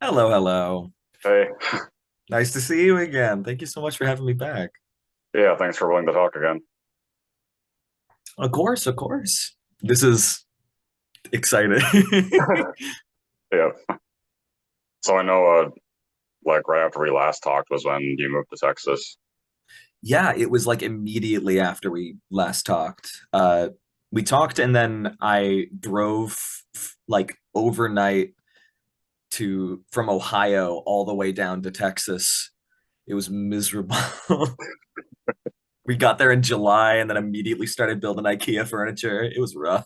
Hello, hello. Hey, Nice to see you again. Thank you so much for having me back. yeah, thanks for willing to talk again. Of course, of course. This is exciting. Yeah, so I know, like right after we last talked was when you moved to Texas. Yeah, it was like immediately after we last talked. We talked and then I drove like overnight to from Ohio all the way down to Texas. It was miserable. We got there in July and then immediately started building IKEA furniture. It was rough,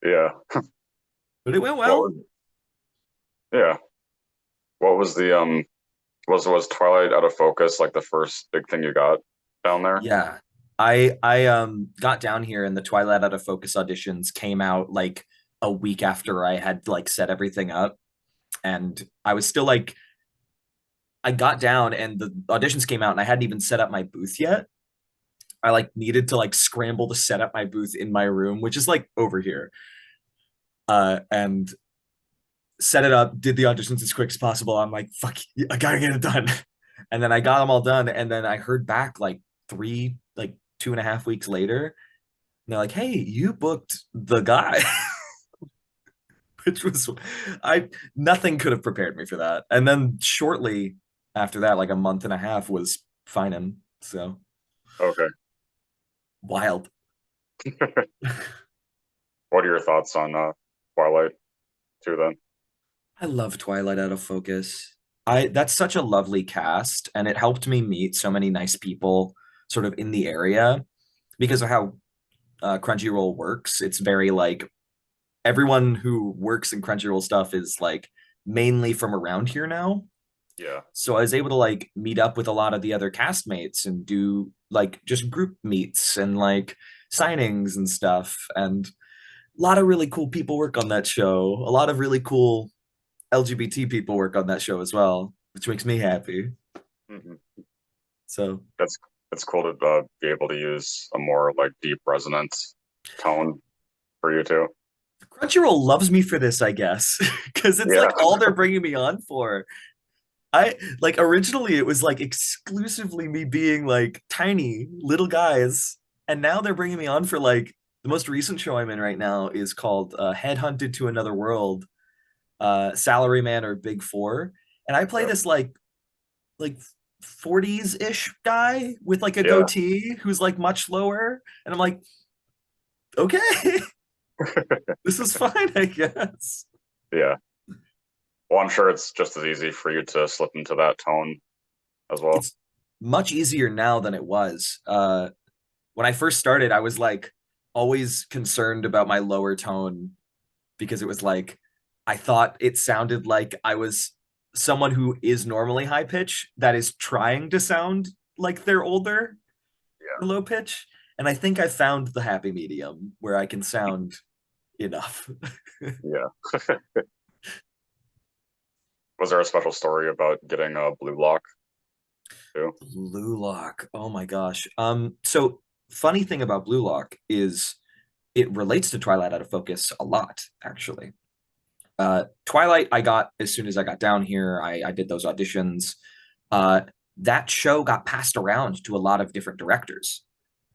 Yeah, but it went what well. was yeah, what was the was Twilight out of focus like the first big thing you got down there? Yeah. I got down here and the Twilight Out of Focus auditions came out like a week after I had like set everything up. And I was still like I got down and the auditions came out and I hadn't even set up my booth yet. I like needed to like scramble to set up my booth in my room, which is like over here. And set it up, did the auditions as quick as possible. I'm like, fuck, I gotta get it done. And then I got them all done. And then I heard back like like 2.5 weeks later. And they're like, hey, you booked the guy, which was, I, nothing could have prepared me for that. And then shortly after that, like a month and a half was Finan. So Okay. wild. What are your thoughts on Twilight too then? I love Twilight Out of Focus. That's such a lovely cast, and it helped me meet so many nice people sort of in the area because of how Crunchyroll works. It's very like everyone who works in Crunchyroll stuff is like mainly from around here now. Yeah. So I was able to like meet up with a lot of the other castmates and do like just group meets and like signings and stuff. And a lot of really cool people work on that show. A lot of really cool LGBT people work on that show as well, which makes me happy. hmm So That's it's cool to be able to use a more like deep resonant tone for you too. Crunchyroll loves me for this, I guess, because it's Yeah. like all they're bringing me on for. I like originally it was like exclusively me being like tiny little guys, and now they're bringing me on for like the most recent show I'm in right now is called Headhunted to Another World, Salaryman or Big Four, and I play Yep. this like 40s ish guy with like a Yeah. goatee who's like much lower, and I'm like, okay, this is fine, I guess. Yeah. Well, I'm sure it's just as easy for you to slip into that tone as well. It's much easier now than it was. When I first started, I was like always concerned about my lower tone because it was like I thought it sounded like I was someone who is normally high pitch that is trying to sound like they're older or low pitch. And I think I found the happy medium where I can sound enough. Yeah. Was there a special story about getting a blue lock too? Blue Lock. Oh my gosh. So funny thing about Blue Lock is it relates to Twilight Out of Focus a lot, actually. Twilight, I got as soon as I got down here. I did those auditions. Uh, that show got passed around to a lot of different directors.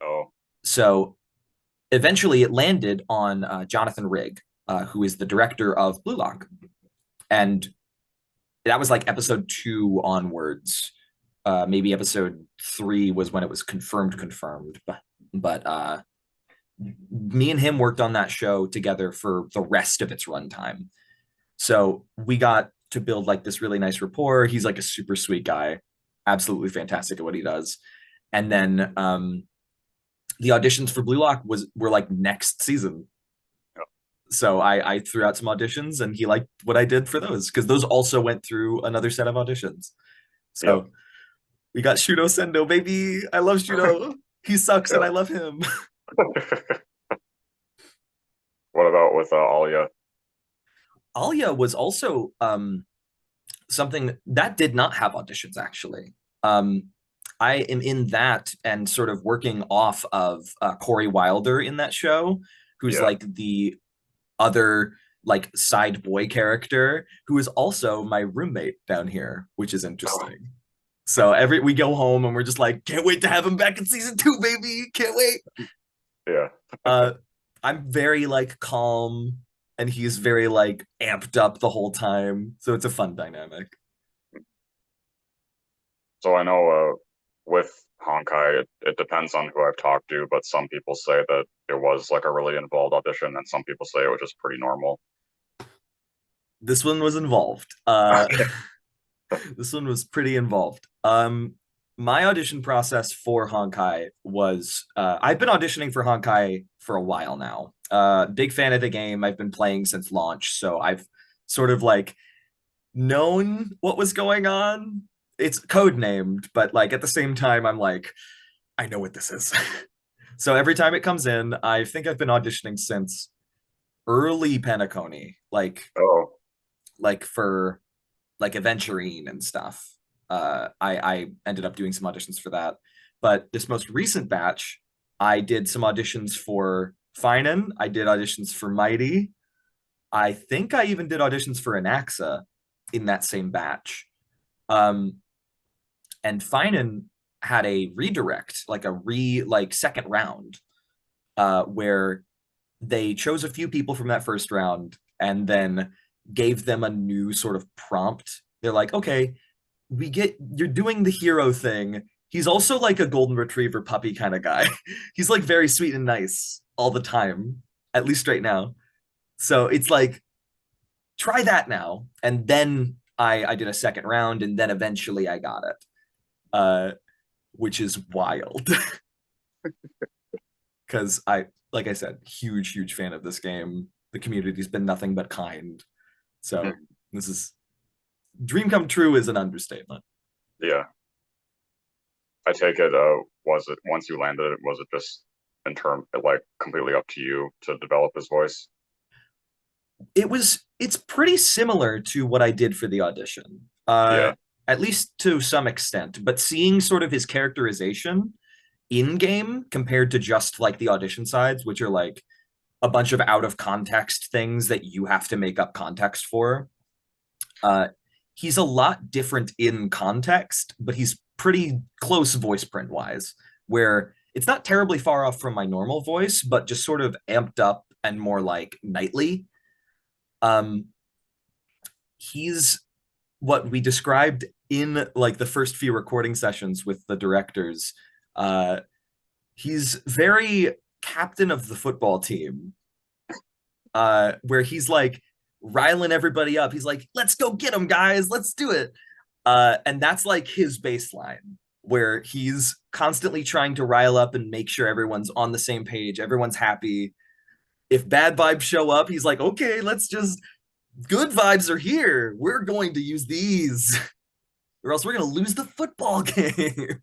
Oh, So eventually it landed on Jonathan Rigg, who is the director of Blue Lock. And that was like episode two onwards. Maybe episode three was when it was confirmed. But me and him worked on that show together for the rest of its runtime. So we got to build like this really nice rapport. He's like a super sweet guy, absolutely fantastic at what he does. And then the auditions for Blue Lock were like next season. yeah. So I threw out some auditions and he liked what I did for those because those also went through another set of auditions. Yep. So we got Shudo Sendo, baby. I love Shudo. He sucks and I love him. What about with Alia? Alia was also something that did not have auditions actually. Um, I am in that and sort of working off of Corey Wilder in that show, who's Yeah. like the other like side boy character who is also my roommate down here, which is Oh, interesting. So every we go home and we're just like, can't wait to have him back in season 2, baby. Can't wait. yeah. Uh I'm very like calm and he's very like amped up the whole time. So it's a fun dynamic. So I know with Honkai, it depends on who I've talked to, but some people say that it was like a really involved audition, and some people say it was just pretty normal. This one was involved. Okay. This one was pretty involved. My audition process for Honkai was I've been auditioning for Honkai for a while now. Big fan of the game. I've been playing since launch, so I've sort of like known what was going on. It's code named, but like at the same time, I'm like, I know what this is. So every time it comes in, I think I've been auditioning since early Penacony, Oh, like for like Aventurine and stuff. I ended up doing some auditions for that. But this most recent batch, I did some auditions for Finan. I did auditions for Mighty. I think I even did auditions for Anaxa in that same batch. Um, and Finan had a redirect, like a like second round, where they chose a few people from that first round and then gave them a new sort of prompt. They're like, okay, we get you're doing the hero thing. He's also like a golden retriever puppy kind of guy. He's like very sweet and nice all the time, at least right now. So it's like try that now. And then I did a second round and then eventually I got it. Uh which is wild. Because I like I said, huge fan of this game. The community's been nothing but kind. So mhm. this is dream come true is an understatement. Yeah. I take it, was it once you landed it, was it just in term like completely up to you to develop his voice? It's pretty similar to what I did for the audition. Yeah. At least to some extent, but seeing sort of his characterization in game compared to just like the audition sides, which are like a bunch of out of context things that you have to make up context for. Uh, he's a lot different in context, but he's pretty close voice print wise, where it's not terribly far off from my normal voice, but just sort of amped up and more like nightly. Um, he's what we described in like the first few recording sessions with the directors. Uh, he's very captain of the football team, where he's like riling everybody up. He's like, let's go get him, guys. Let's do it. And that's like his baseline, where he's constantly trying to rile up and make sure everyone's on the same page, everyone's happy. If bad vibes show up, he's like, okay, let's just, good vibes are here. We're going to use these, or else we're going to lose the football game.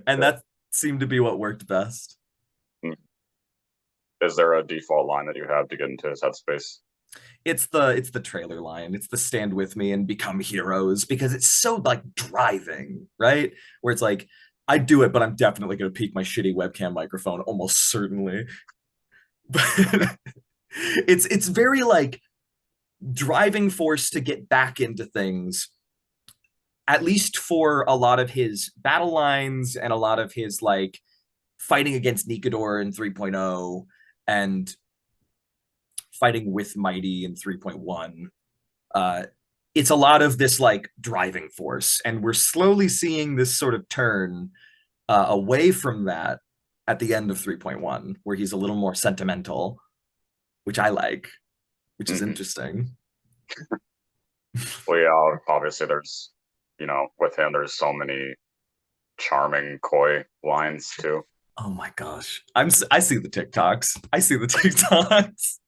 And Yeah. that seemed to be what worked best. Mm. Is there a default line that you have to get into his headspace? It's the trailer line. It's the stand with me and become heroes because it's so like driving, right? Where it's like I do it, but I'm definitely gonna peak my shitty webcam microphone, almost certainly. But it's very like driving force to get back into things, at least for a lot of his battle lines and a lot of his like fighting against Nikador in 3.0 and fighting with Mighty in 3.1. Uh, it's a lot of this like driving force, and we're slowly seeing this sort of turn away from that at the end of 3.1, where he's a little more sentimental, which I like, which is Hmm. interesting. Well, yeah, obviously there's, with him, there's so many charming, coy lines too. Oh my gosh, I see the TikToks. I see the TikToks.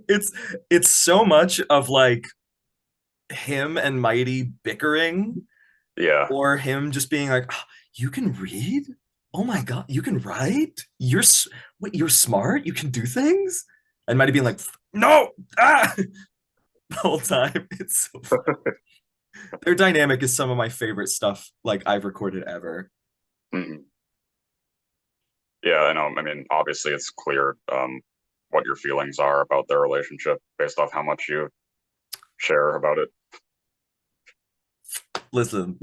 it's it's so much of like him and Mighty bickering Yeah. or him just being like, "Oh, you can read? Oh my God, you can write? Wait, you're smart? You can do things?" And Mighty being like, "No!" Ah! The whole time. It's so fun. Their dynamic is some of my favorite stuff like I've recorded ever. Mhm. Yeah, I know. I mean, obviously it's clear what your feelings are about their relationship based off how much you share about it. Listen,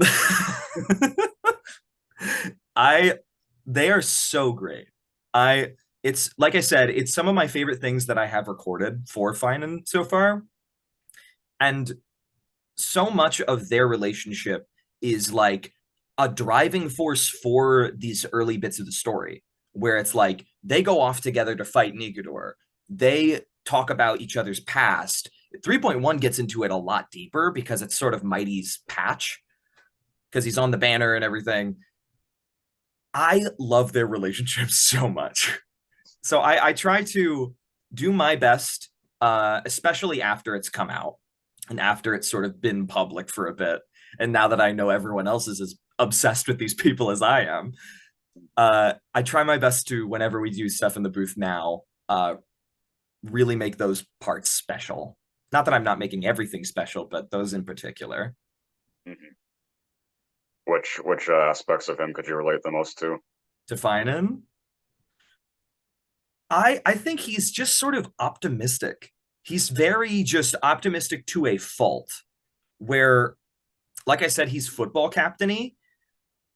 I they are so great. I it's like I said, it's some of my favorite things that I have recorded for Finan so far. And so much of their relationship is like a driving force for these early bits of the story, where it's like they go off together to fight Nigador. They talk about each other's past. 3.1 gets into it a lot deeper because it's sort of Mighty's patch because he's on the banner and everything. I love their relationship so much. So I try to do my best, especially after it's come out and after it's sort of been public for a bit. And now that I know everyone else is as obsessed with these people as I am, I try my best to, whenever we do stuff in the booth now, really make those parts special. Not that I'm not making everything special, but those in particular. Mm-hmm. Which aspects of him could you relate the most to? To Finan, I think he's just sort of optimistic. He's very just optimistic to a fault. Where, like I said, he's football captainy.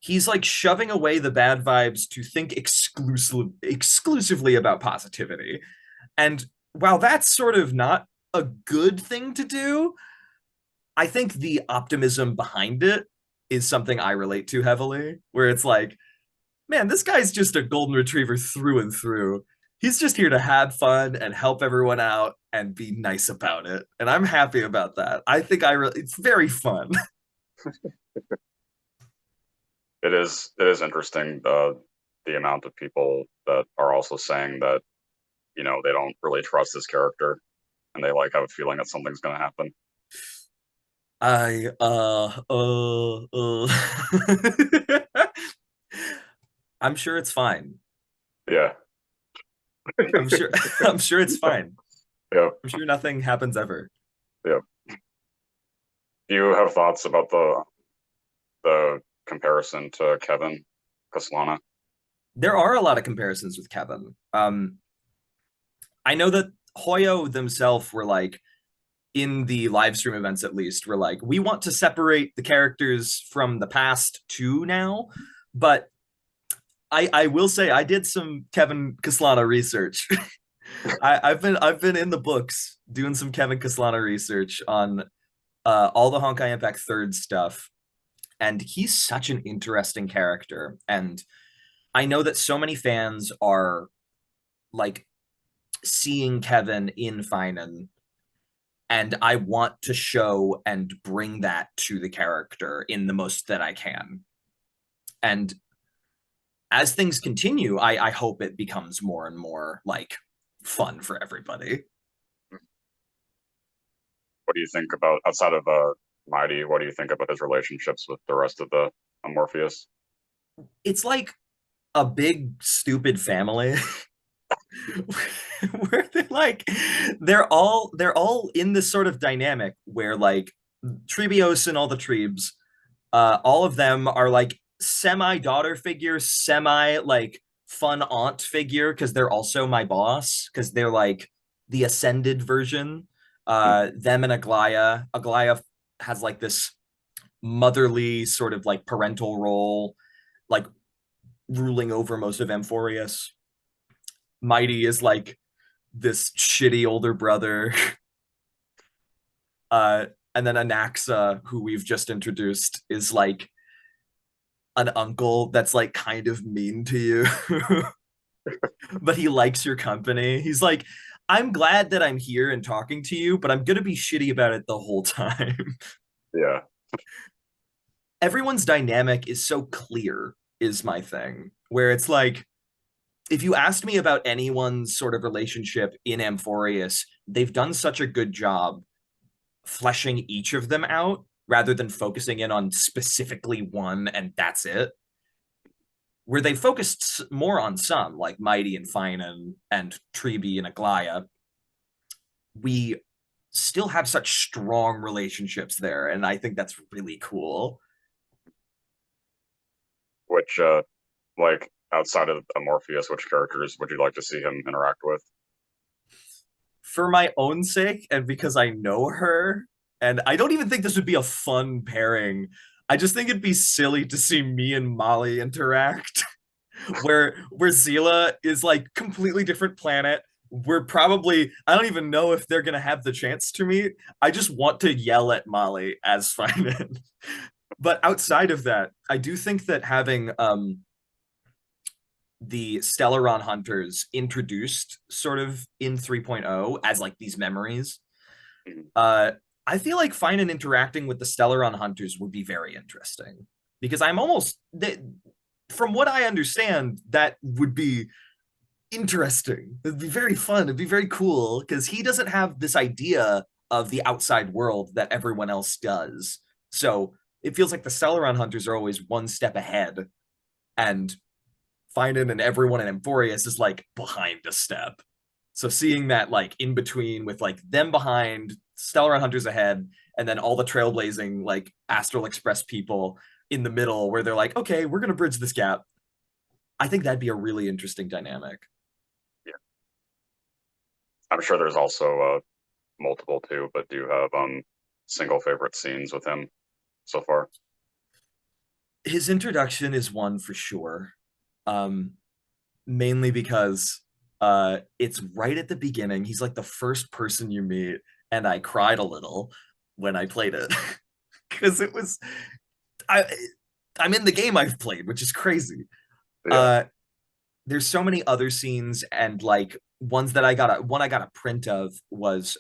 He's like shoving away the bad vibes to think exclusively about positivity. And while that's sort of not a good thing to do, I think the optimism behind it is something I relate to heavily, where it's like, man, this guy's just a golden retriever through and through. He's just here to have fun and help everyone out and be nice about it. And I'm happy about that. I think it's very fun. It is interesting the amount of people that are also saying that they don't really trust this character and they like have a feeling that something's going to happen. I I'm sure it's fine. Yeah. I'm sure I'm sure it's fine. Yeah. I'm sure nothing happens ever. Yeah. Do you have thoughts about the comparison to Kevin Kaslana? There are a lot of comparisons with Kevin. I know that Hoyo themselves were like in the live stream events at least were like, we want to separate the characters from the past to now, but I will say I did some Kevin Kaslana research. I've been in the books doing some Kevin Kaslana research on all the Honkai Impact third stuff, and he's such an interesting character. And I know that so many fans are like seeing Kevin in Finan, and I want to show and bring that to the character in the most that I can. And as things continue, I hope it becomes more and more like fun for everybody. What do you think about outside of Mighty? What do you think about his relationships with the rest of the Morpheus? It's like a big stupid family where they're all in this sort of dynamic where like Trebios and all the Trebes, all of them are like semi daughter figure, semi like fun aunt figure because they're also my boss because they're like the ascended version. Them and Aglaya. Aglaya has like this motherly sort of like parental role, like ruling over most of Amphorius. Mighty is like this shitty older brother. And then Anaxa, who we've just introduced, is like an uncle that's like kind of mean to you, but he likes your company. He's like, I'm glad that I'm here and talking to you, but I'm gonna be shitty about it the whole time. Yeah. Everyone's dynamic is so clear, is my thing, where it's like, if you asked me about anyone's sort of relationship in Amphorius, they've done such a good job fleshing each of them out rather than focusing in on specifically one and that's it. Where they focused more on some, like Mighty and Finan and Treeby and Aglaya, we still have such strong relationships there, and I think that's really cool. Which like outside of Morpheus, which characters would you like to see him interact with? for my own sake and because I know her, and I don't even think this would be a fun pairing. I just think it'd be silly to see me and Molly interact, where Zila is like completely different planet. We're probably I don't even know if they're gonna have the chance to meet. I just want to yell at Molly as Finan. But outside of that, I do think that having the Stellaron hunters introduced sort of in 3.0 as like these memories. Mhm. Uh, I feel like Finan interacting with the Stellaron hunters would be very interesting because I'm almost from what I understand, that would be interesting. It'd be very fun. It'd be very cool because he doesn't have this idea of the outside world that everyone else does. So it feels like the Stellaron hunters are always one step ahead, and Finan and everyone in Amphorius is like behind a step. So seeing that like in between with like them behind, Stellaron Hunters ahead, and then all the trailblazing like Astral Express people in the middle where they're like, okay, we're gonna bridge this gap. I think that'd be a really interesting dynamic. Yeah, I'm sure there's also multiple too, but do you have single favorite scenes with him so far? His introduction is one for sure. Um, Mainly because it's right at the beginning. He's like the first person you meet, and I cried a little when I played it because it was I I'm in the game I've played, which is crazy. Yeah. Uh there's so many other scenes and like ones that I got a print of was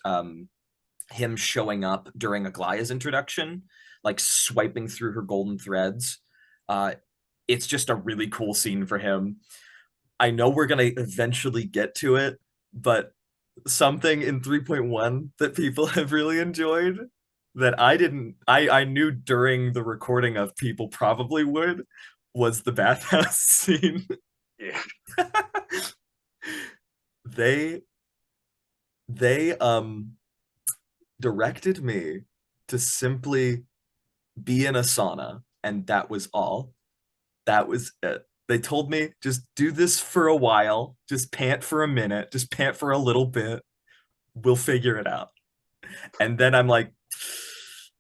him showing up during Aglaya's introduction, like swiping through her golden threads. Uh it's just a really cool scene for him. I know we're gonna eventually get to it, but something in 3.1 that people have really enjoyed that I didn't I knew during the recording of people probably would was the bathhouse scene. Yeah. they they directed me to simply be in a sauna, and that was all. That was it. They told me just do this for a while, just pant for a minute, just pant for a little bit. We'll figure it out. And then I'm like,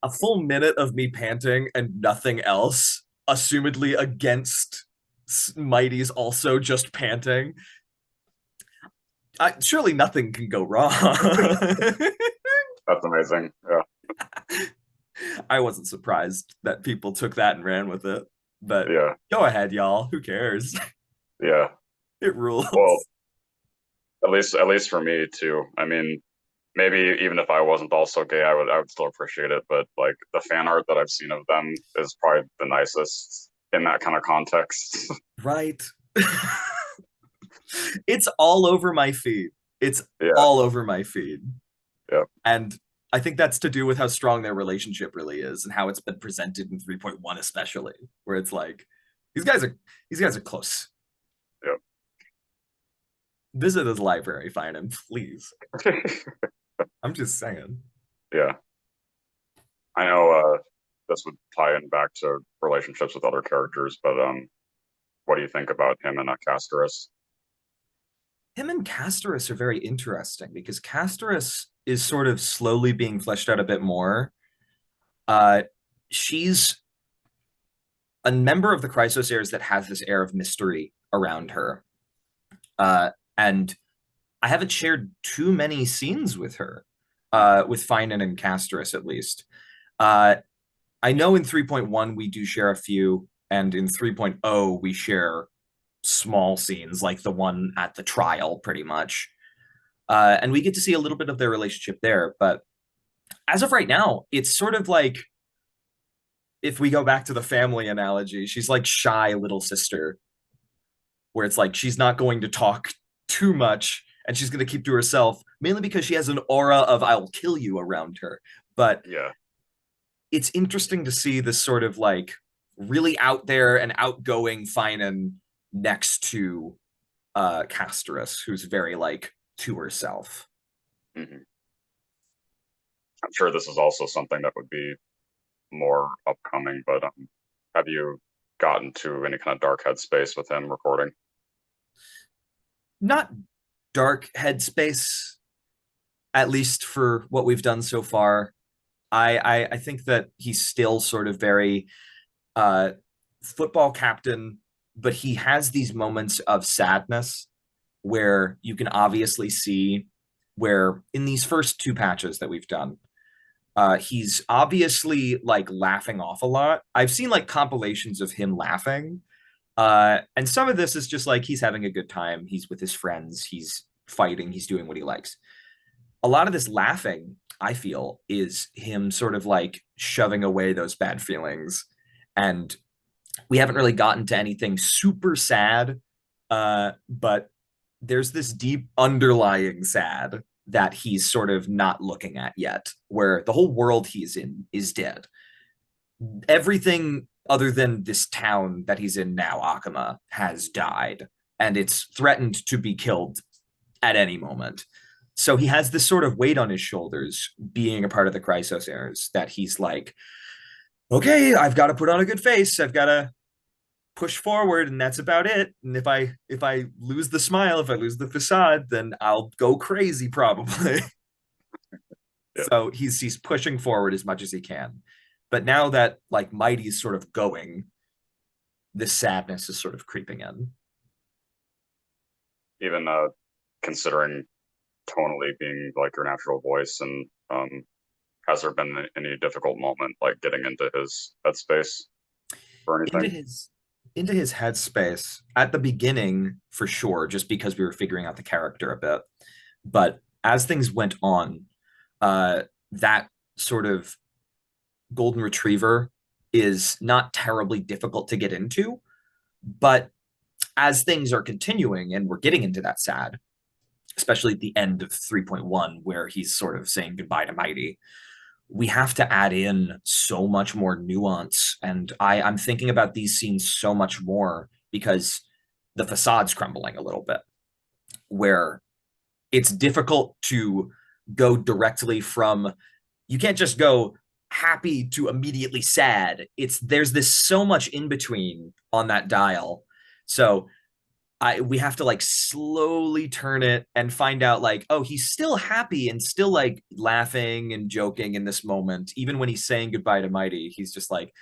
a full minute of me panting and nothing else, assumedly against Mighty's also just panting. Surely nothing can go wrong. That's amazing. Yeah. I wasn't surprised that people took that and ran with it. But Yeah. go ahead, y'all. Who cares? Yeah. It Well, rules. at least for me too. I mean, maybe even if I wasn't also gay, I would still appreciate it. But like the fan art that I've seen of them is probably the nicest in that kind of context. Right. It's all over my feed. It's Yeah. all over my feed. Yeah. And I think that's to do with how strong their relationship really is and how it's been presented in 3.1 especially, where it's like these guys are these guys are close. Yeah. Visit his library, find him, please. I'm just saying. Yeah. I know this would tie in back to relationships with other characters, but what do you think about him and Castorus? Him and Castorus are very interesting because Castorus is sort of slowly being fleshed out a bit more. Uh, she's a member of the Chrysoseirs that has this air of mystery around her. And I haven't shared too many scenes with her, with Finan and Castorus at least. Uh, I know in 3.1 we do share a few, and in 3.0 we share small scenes like the one at the trial, pretty much. And we get to see a little bit of their relationship there. But as of right now, it's sort of like if we go back to the family analogy, she's like shy little sister, where it's like she's not going to talk too much and she's going to keep to herself, mainly because she has an aura of I'll kill you around her. But Yeah. it's interesting to see this sort of like really out there and outgoing Finan next to Castorus, who's very like to herself. Hmm. I'm sure this is also something that would be more upcoming, but have you gotten to any kind of dark headspace with him recording? Not dark headspace. at least for what we've done so far. I think that he's still sort of very uh, football captain, but he has these moments of sadness where you can obviously see where in these first two patches that we've done, he's obviously like laughing off a lot. I've seen like compilations of him laughing, and some of this is just like he's having a good time. He's with his friends. He's fighting. He's doing what he likes. A lot of this laughing, I feel, is him sort of like shoving away those bad feelings. And we haven't really gotten to anything super sad, but there's this deep underlying sad that he's sort of not looking at yet, where the whole world he's in is dead. Everything other than this town that he's in now, Akama, has died, and it's threatened to be killed at any moment. So he has this sort of weight on his shoulders, being a part of the Chrysos heirs, that he's like, okay, I've got to put on a good face. I've got to push forward, and that's about it. And if I lose the smile, if I lose the facade, then I'll go crazy probably. Yeah. So he's pushing forward as much as he can. But now that like Mighty's sort of going, this sadness is sort of creeping in. Even considering tonally being like your natural voice, and has there been any difficult moment like getting into his headspace or Into anything? his headspace at the beginning, for sure, just because we were figuring out the character a bit. But as things went on, that sort of golden retriever is not terribly difficult to get into. But as things are continuing and we're getting into that sad, especially at the end of 3.1, where he's sort of saying goodbye to Mighty, we have to add in so much more nuance. And I'm thinking about these scenes so much more because the facade's crumbling a little bit, where it's difficult to go directly from, you can't just go happy to immediately sad. It's there's this so much in between on that dial. So we have to like slowly turn it and find out like, oh, he's still happy and still like laughing and joking in this moment. Even when he's saying goodbye to Mighty, he's just like,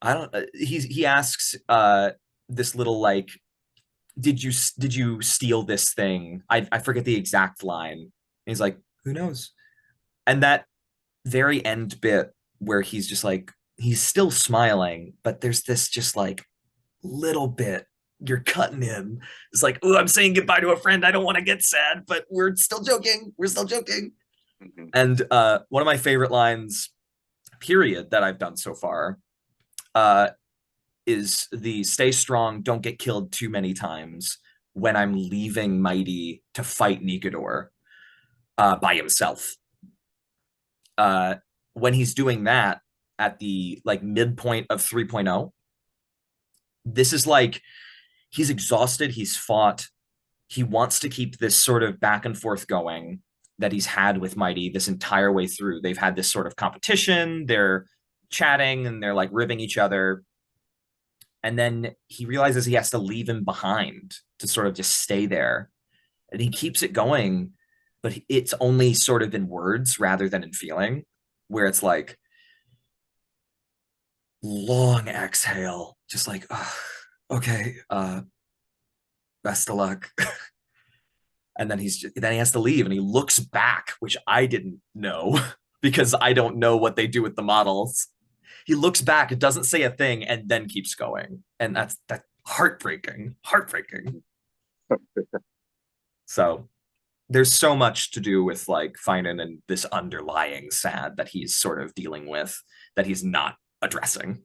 I don't he asks this little like, did you steal this thing? I forget the exact line. And he's like, who knows? And that very end bit where he's just like, he's still smiling, but there's this just like little bit you're cutting in. It's like, oh, I'm saying goodbye to a friend. I don't want to get sad, but we're still joking. We're still joking. Mm-hmm. And one of my favorite lines, period, that I've done so far, is the stay strong, don't get killed too many times when I'm leaving Mighty to fight Nikador by himself. When he's doing that at the like midpoint of 3.0, this is like he's exhausted, he's fought, he wants to keep this sort of back and forth going that he's had with Mighty this entire way through. They've had this sort of competition, they're chatting and they're like ribbing each other. And then he realizes he has to leave him behind to sort of just stay there. And he keeps it going, but it's only sort of in words rather than in feeling, where it's like long exhale, just like, oh, okay, best of luck. And then then he has to leave and he looks back, which I didn't know because I don't know what they do with the models. He looks back, it doesn't say a thing, and then keeps going. And that's heartbreaking, heartbreaking. So there's so much to do with like Finan and this underlying sad that he's sort of dealing with that he's not addressing.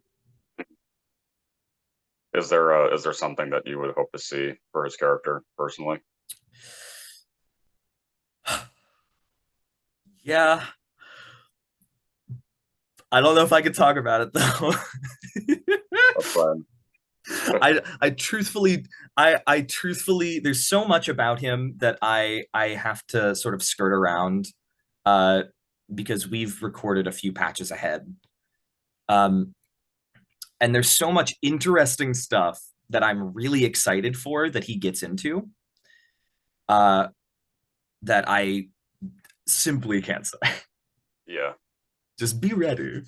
Is there something that you would hope to see for his character personally? Yeah, I don't know if I could talk about it though. That's fine. I truthfully I truthfully there's so much about him that I have to sort of skirt around uh because we've recorded a few patches ahead. Um and there's so much interesting stuff that I'm really excited for that he gets into. Uh that simply can't say. Yeah. Just be ready.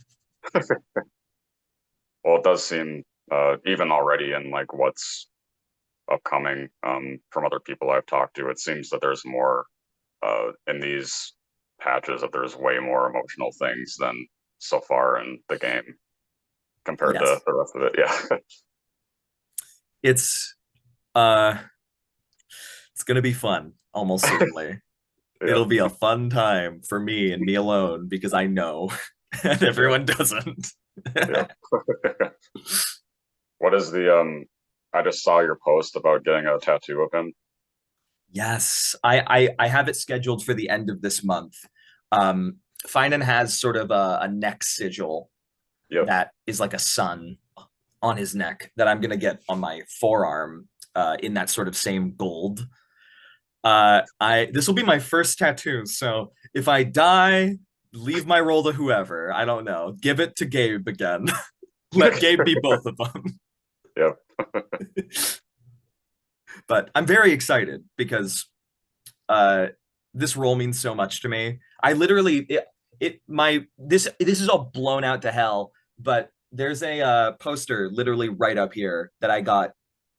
Well, it does seem even already in like what's upcoming from other people I've talked to, it seems that there's more in these patches that there's way more emotional things than so far in the game compared to Yes. the rest of it. Yeah. It's uh it's gonna be fun, almost certainly. Yeah. It'll be a fun time for me and me alone because I know and Yeah. everyone doesn't. Yeah. What is the I just saw your post about getting a tattoo of him. Yes, I have it scheduled for the end of this month. Finan has sort of a neck sigil Yep. that is like a sun on his neck that I'm gonna get on my forearm in that sort of same gold. I this will be my first tattoo, so if I die, leave my role to whoever. I don't know. Give it to Gabe again. Let Gabe be both of them. Yep. But I'm very excited because uh this role means so much to me. I literally it my this is all blown out to hell, but there's a poster literally right up here that I got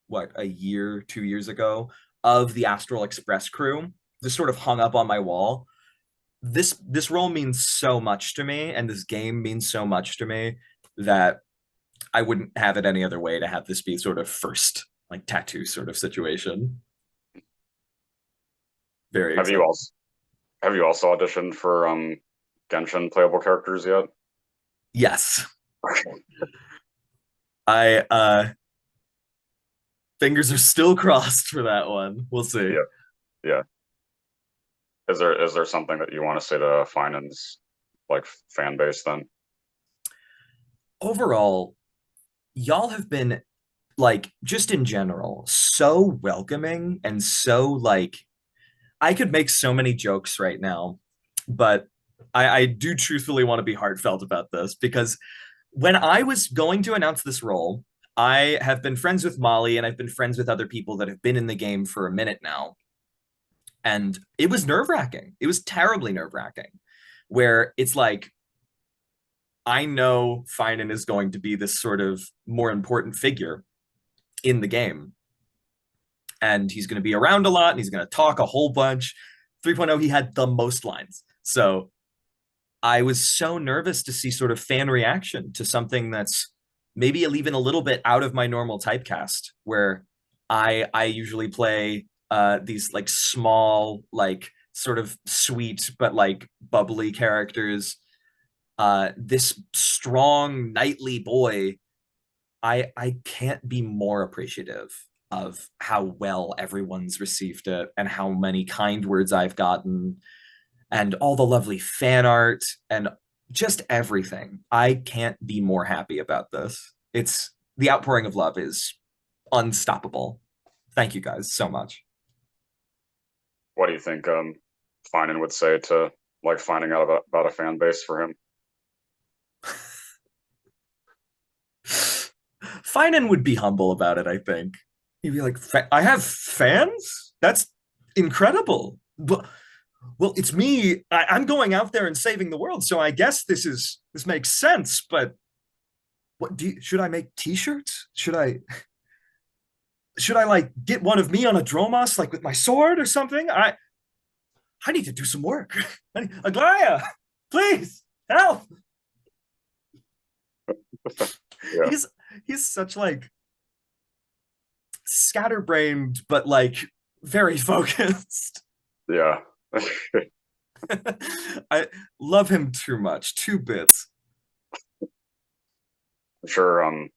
what a year, 2 years ago of the Astral Express crew, just sort of hung up on my wall. This role means so much to me, and this game means so much to me that I wouldn't have it any other way to have this be sort of first like tattoo sort of situation. Very Have you excited. also auditioned for Genshin playable characters yet? Yes. I fingers are still crossed for that one. We'll see. Yeah. Yeah. Is there something that you want to say to Finance like fan base then? Overall, y'all have been like just in general so welcoming and so like I could make so many jokes right now, but I do truthfully want to be heartfelt about this because when I was going to announce this role, I have been friends with Molly and I've been friends with other people that have been in the game for a minute now. And it was nerve wracking. It was terribly nerve wracking, where it's like, I know Finan is going to be this sort of more important figure in the game. And he's going to be around a lot and he's going to talk a whole bunch. 3.0, he had the most lines. So I was so nervous to see sort of fan reaction to something that's maybe even a little bit out of my normal typecast, where I usually play these like small, like sort of sweet but like bubbly characters. This strong knightly boy, I can't be more appreciative of how well everyone's received it and how many kind words I've gotten and all the lovely fan art and just everything. I can't be more happy about this. It's the outpouring of love is unstoppable. Thank you guys so much. What do you think Finan would say to like finding out about a fan base for him? Finan would be humble about it, I think. He'd be like, I have fans? That's incredible. Well, it's me. I'm going out there and saving the world, so I guess this makes sense. But should I make T-shirts? Should I like get one of me on a Dromos like with my sword or something? I need to do some work. Aglaya, please help. Yeah. He's he's such like scatterbrained, but like very focused. Yeah. I love him too much. Two bits. I'm sure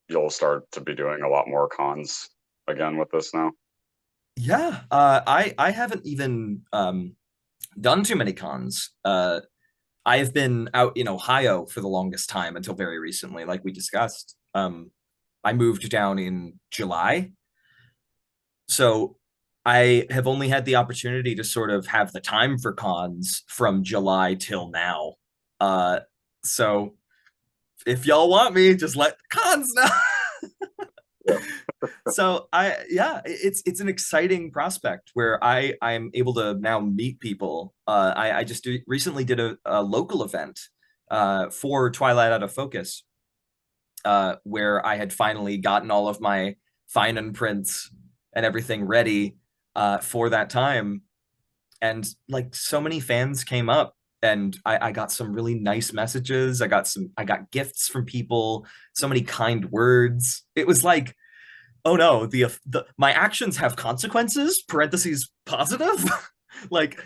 you'll start to be doing a lot more cons again with this now. Yeah, I haven't even done too many cons. I have been out in Ohio for the longest time until very recently, like we discussed. I moved down in July, so I have only had the opportunity to sort of have the time for cons from July till now. Uh, so if y'all want me, just let cons know. Yeah. So yeah, it's an exciting prospect where I'm able to now meet people. I just recently did a local event for Twilight Out of Focus, where I had finally gotten all of my Finan prints and everything ready for that time. And like so many fans came up and I got some really nice messages. I got gifts from people, so many kind words. It was like, oh no, the my actions have consequences, parentheses positive. Like,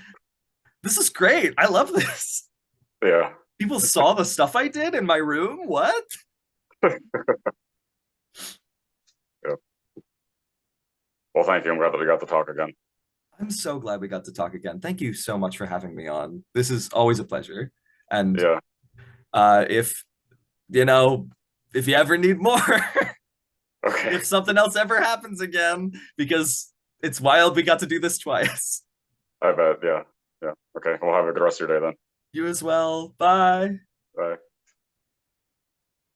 this is great. I love this. Yeah. People saw the stuff I did in my room. What? Yeah. Well, thank you. I'm glad that we got to talk again. I'm so glad we got to talk again. Thank you so much for having me on. This is always a pleasure. And Yeah. if you know, if you ever need more, Okay. if something else ever happens again, because it's wild we got to do this twice. I bet. Yeah. Yeah. Okay. We'll have a good rest of your day then. You as well. Bye. Bye.